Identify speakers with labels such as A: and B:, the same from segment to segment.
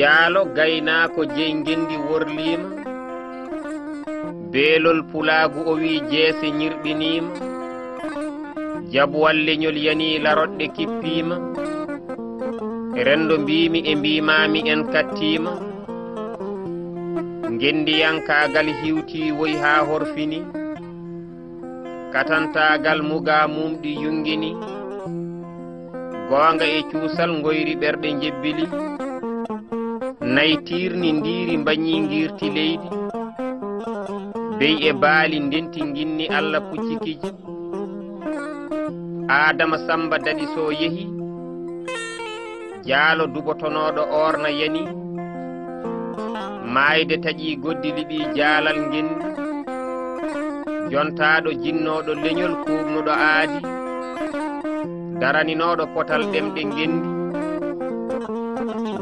A: jaalo gaynako jey ngendi worlima beelol pulaagu o wi jeese ñirɗinima jabuwal leñol yani laroɗɗe kippima rendo mbimi e mbimami en kattima ngendiyankagal hiwti woy ha horfini katantagal muga mumɗi yungini gonga e cuusal ngoyri ɓerɗe jebbili naytirni ndiri mbañi ngirti leydi bey e baali ndenti ginni Allah puccikiji Adama Samba dadi so yehi jaalo dubotonoɗo orna yani mayde taƴi goddi liɓi jaalal ngendi jontaɗo jinnoɗo leñol kubnuɗo aadi daraninoɗo potal ɗemɗe ngendi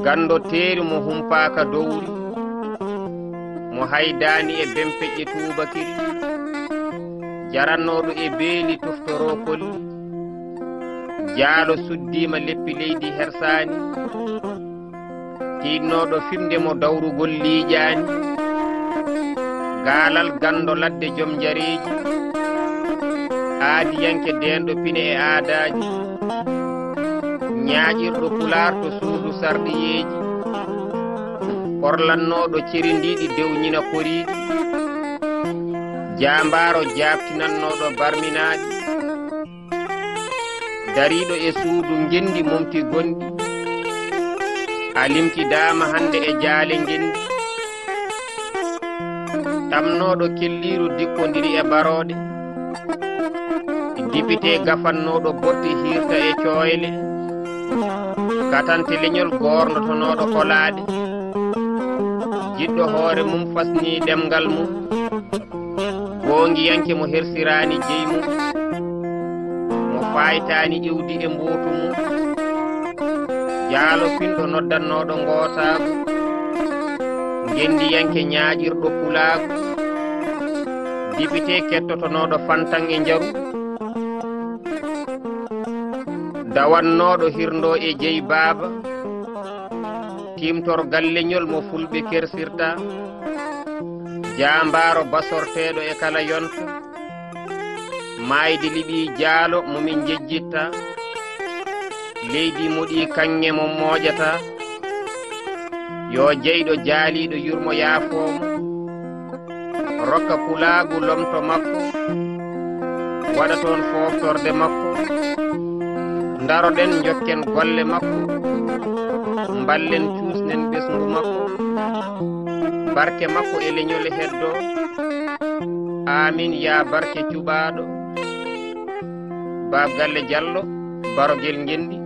A: gando teeri mo humpaka dowri mo haydani e bempeƴƴe tubakiri jarannoɗo e beeli toftoro kolli jaalo suddima leppi leydi hersani tinnoɗo fimde mo dawrugol liiƴani gaalal gando ladde joom jareji aadiyanke denɗo pine e aadaji ñaaƴirɗo pular to suudu sarɗiyeji korlannoɗo cerindiɗi dewñina koriɗi jambaro jabtinannoɗo barminaɗi dariɗo e suudu ngendi momti gondi alimtidama hande e jaale ngendi tamnoɗo kelliru dikkodiri e baroɗe dipite gafannoɗo botti hirta e coyle katante leñol gornotonoɗo kolade jiɗɗo hoore mum fasni ɗemgal mum gongiyanke mo hersirani jeyi mum mo faytani iwdi e mbotu mum jaalo finɗo noddannoɗo gootago gendiyanke ñaaƴirɗo pulaago dipite kettotonoɗo fantan e njaru dawannoɗo hirndo e jeyi baaba timtorgal leñol mo fulɓe kersirta jambaro basorteɗo e kala yonta mayde liɓi jaalo momin jejjitta leydi moɗi kanŋe mo moƴata yo jeyɗo jaaliɗo yurmo yaafomo rokka pulaagu lomto makko waɗa toon foftorde makko daroɗen jokken golle makko ballen cuusnen ɓesngu makko barke makko e leñole heddo amin ya barke cuɓaɗo Bab Galle Diallo barogel ngendi